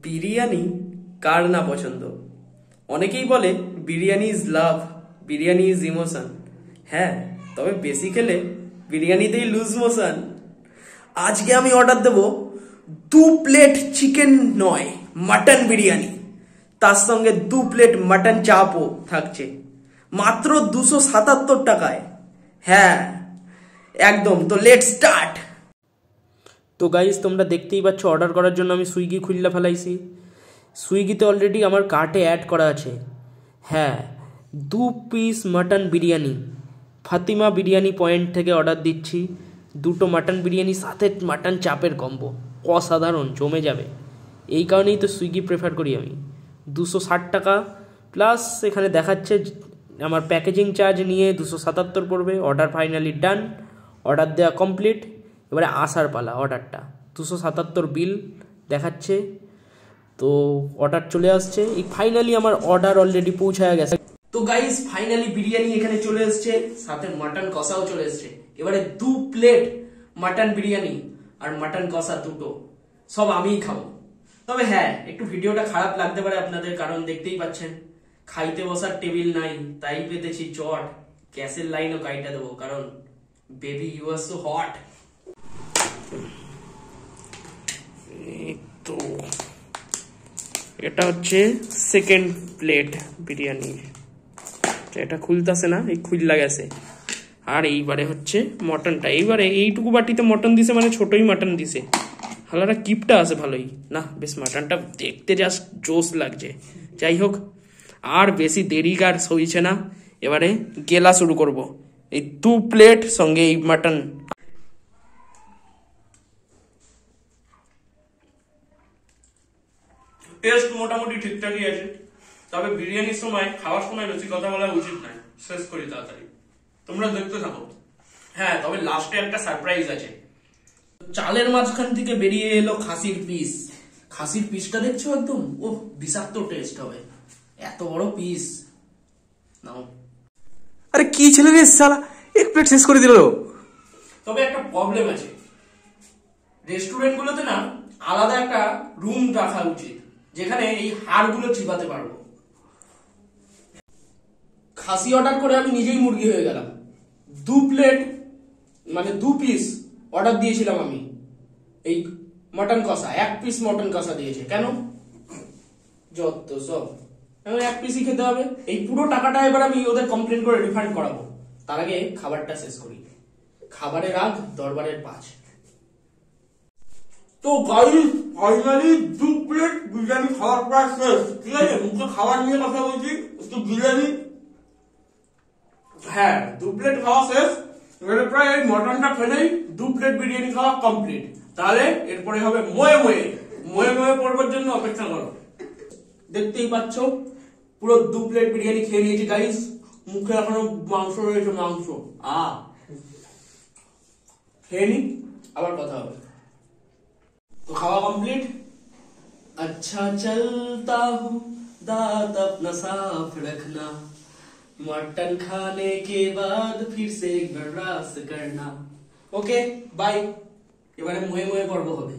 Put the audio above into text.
বিরিয়ানি কার না পছন্দ। অনেকেই বলে biryani is love, biryani is emotion. হ্যাঁ, তবে বেশি খেলে বিরিয়ানিতেই লুজ মোশন। আজকে আমি অর্ডার দেব 2 প্লেট চিকেন নয় মাটন বিরিয়ানি, তার সঙ্গে 2 প্লেট মাটন চাপও থাকছে মাত্র 277 টাকায়। হ্যাঁ একদম, তো লেটস স্টার্ট। তো গাইস, তোমরা দেখতেই পাচ্ছ অর্ডার করার জন্য আমি সুইগি খুললা ফেলাইছি। সুইগিতে অলরেডি আমার কার্টে অ্যাড করা আছে। হ্যাঁ, 2 piece mutton biryani Fatima biryani point থেকে অর্ডার দিচ্ছি। 2টো মাটন বিরিয়ানি সাথে মাটন চাপের কম্বো, অসাধারণ, জমে যাবে। এই কারণেই তো সুইগি প্রেফার করি আমি। 260 টাকা প্লাস এখানে দেখাচ্ছে আমার প্যাকেজিং চার্জ নিয়ে 277 পড়বে। অর্ডার ফাইনালি ডান, অর্ডার দেওয়া কমপ্লিট। এবারে আসার পালা অর্ডারটা। 277 বিল দেখাচ্ছে, তো অর্ডার চলে আসছে। এই ফাইনালি আমার অর্ডার অলরেডি পৌঁছায় গেছে। তো গাইস, ফাইনালি বিরিয়ানি এখানে চলে এসছে, সাথে মাটন কষাও চলে এসছে। এবারে 2 প্লেট মাটন বিরিয়ানি আর মাটন কষা দুটো সব আমিই খাবো। তবে হ্যাঁ, একটু ভিডিওটা খারাপ লাগতে পারে আপনাদের, কারণ দেখতেই পাচ্ছেন খাইতে বসার টেবিল নাই, তাই পেতেছি চট। গ্যাসের লাইনও কাইটা দেবো, কারণ baby you are so hot. তো এটা হচ্ছে সেকেন্ড প্লেট বিরিয়ানি, এটা খুলতেছে না, এই খুললা গেছে। আর এইবারে হচ্ছে মটনটা। এইবারে এইটুকু বাটিতে মটন দিছে, মানে ছোটই মটন দিছে। হালারা কিপটা আছে ভালোই না, বেশ মাটনটা দেখতে জাস্ট জোস লাগছে। যাই হোক, আর বেশি দেরি কার সইছে না, এবারে গেলা শুরু করব। এই 2 প্লেট সঙ্গে এই মাটন। টেস্ট মোটামুটি ঠিকঠাকই আছে, তবে বিরিয়ানির সময় খাওয়ার সময় বেশি কথা বলা উচিত নয়। শেষ করি তাড়াতাড়ি, তোমরা দেখতে থাকো। হ্যাঁ, তবে লাস্টে একটা সারপ্রাইজ আছে। চালের মাঝখান থেকে বেরিয়ে এলো খাসির পিস। খাসির পিসটা দেখছো, একদম ওহ বিষাক্ত টেস্ট হবে, এত বড় পিস। নাও। আরে কি ছেলে রে শালা, 1 প্লেট শেষ করে দিল। তবে একটা প্রবলেম আছে, রেস্টুরেন্ট গুলোতে না আলাদা একটা রুম রাখা উচিত, যেখানে এই হাড়গুলো চিবাতে পারবো। খাসি অর্ডার করে আমি নিজেই মুরগি হয়ে গেলাম। 2 প্লেট মানে 2 পিস অর্ডার দিয়েছিলাম আমি। এই মটন কষা 1 পিস মটন কষা দিয়েছে কেন? যত সব, এখন 1 পিসই খেতে হবে। এই পুরো টাকাটা এবার আমি ওদের কমপ্লেন করে রিফান্ড করাবো। তার আগে খাবারটা শেষ করি। খাবারের আগ দরবারের পাঁচ। তো গাইস, ফাইনালি 2 প্লেট বিরিয়ানি খাওয়ার প্রায় শেষ। ঠিক আছে, মুখে খাবার নিয়ে কথা বলছি, একটু বিরিয়ানি। হ্যাঁ, 2 প্লেট খাওয়া শেষ। এবারে প্রায় এই মটনটা খেলেই 2 প্লেট বিরিয়ানি খাওয়া কমপ্লিট। তাহলে এরপরে হবে ময়ে ময়ে। ময়ে ময়ে পড়বার জন্য অপেক্ষা করো। দেখতেই পাচ্ছ পুরো 2 প্লেট বিরিয়ানি খেয়ে নিয়েছি গাইস। মুখে এখনো মাংস রয়েছে, মাংস। খেয়ে নি, আবার কথা হবে। तो खावा कंप्लीट। अच्छा चलता हूँ, दांत अपना साफ रखना, मटन खाने के बाद फिर से एक बार ब्रश करना। Okay bye. এবারে মুয়ে মুয়ে পর্ব হবে।